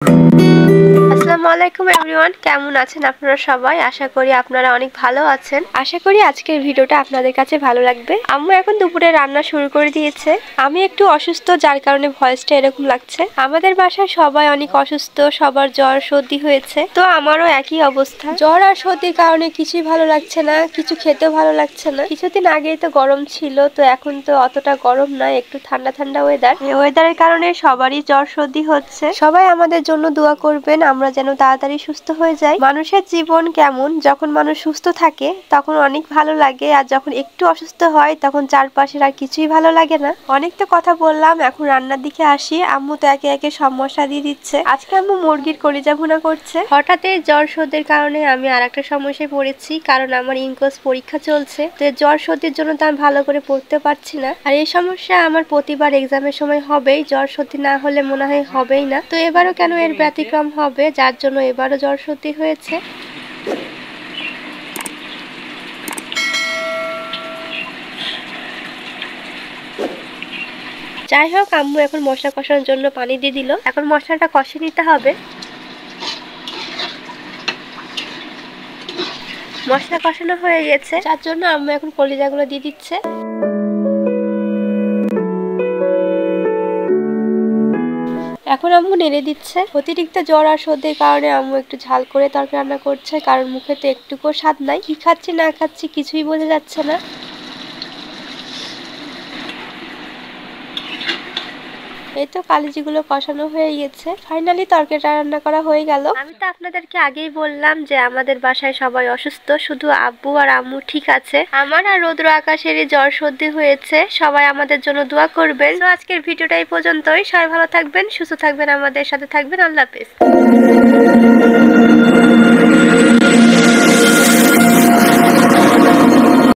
আসসালামু আলাইকুম এভরিওয়ান, কেমন আছেন আপনারা সবাই? আশা করি আপনারা অনেক ভালো আছেন। আশা করি আজকের ভিডিওটা আপনাদের কাছে ভালো লাগবে। আম্মু এখন দুপুরে রান্না শুরু করে দিয়েছে। আমি একটু অসুস্থ, যার কারণে ভয়েসটা এরকম লাগছে। আমাদের বাসায় সবাই অনেক অসুস্থ, সবার জ্বর সর্দি হয়েছে, তো আমারও একই অবস্থা। জ্বর আর সর্দির কারণে কিছুই ভালো লাগছে না, কিছু খেতেও ভালো লাগছে না। কিছুদিন আগেই তো গরম ছিল, তো এখন তো অতটা গরম নয়, একটু ঠান্ডা ঠান্ডা ওয়েদার। এই ওয়েদারের কারণে সবারই জ্বর সর্দি হচ্ছে। সবাই আমাদের জন্য দোয়া করবেন, আমরা যেন তাড়াতাড়ি সুস্থ হয়ে যাই। মানুষের জীবন কেমন, যখন মানুষ সুস্থ থাকে তখন অনেক ভালো লাগে, আর যখন একটু অসুস্থ হয় তখন চারপাশের আর কিছুই ভালো লাগে না। অনেক তো কথা বললাম, এখন রান্নার দিকে আসি। আম্মু তো একে একে সব মশলা দিয়ে দিচ্ছে। আজকে আম্মু মুরগির কলিজা ভুনা করছে। হঠাৎ এই জ্বর সর্দির কারণে আমি আর একটা সমস্যায় পড়েছি, কারণ আমার ইনকোর্স পরীক্ষা চলছে। তো জ্বর সর্দির জন্য তো আমি ভালো করে পড়তে পারছি না, আর এই সমস্যা আমার প্রতিবার এক্সামের সময় হবেই। জ্বর সর্দি না হলে মনে হয় হবেই না, তো এবারও কেন এর ব্যতিক্রম হবে, যার জন্য এবারও জ্বর সর্দি হয়েছে। যাই হোক, আম্মু এখন মশলা কষানোর জন্য পানি দিয়ে দিল। এখন মশলাটা কষিয়ে নিতে হবে। মশলা কষানো হয়ে গেছে, যার জন্য আম্মু এখন কলিজাগুলো দিয়ে দিচ্ছে। এখন আম্মু নেড়ে দিচ্ছে। অতিরিক্ত জ্বর আর সর্দির কারণে আম্মু একটু ঝাল করে তরকারি রান্না করছে, কারণ মুখে তো একটুকুও স্বাদ নাই। কি খাচ্ছি না খাচ্ছি কিছুই বোঝা যাচ্ছে না। এই তো কালিজিগুলো কষানো হয়ে গেছে, ফাইনালি তরকারিটা রান্না করা হয়ে গেল। আমি তো আপনাদেরকে আগেই বললাম যে আমাদের বাসায় সবাই অসুস্থ, শুধু আব্বু আর আম্মু ঠিক আছে। আমার আর রৌদ্র আকাশেরই জ্বর সর্দি হয়েছে। সবাই আমাদের জন্য দোয়া করবেন। তো আজকের ভিডিওটা এই পর্যন্তই। সবাই ভালো থাকবেন, সুস্থ থাকবেন, আমাদের সাথে থাকবেন। আল্লাহ হাফেজ।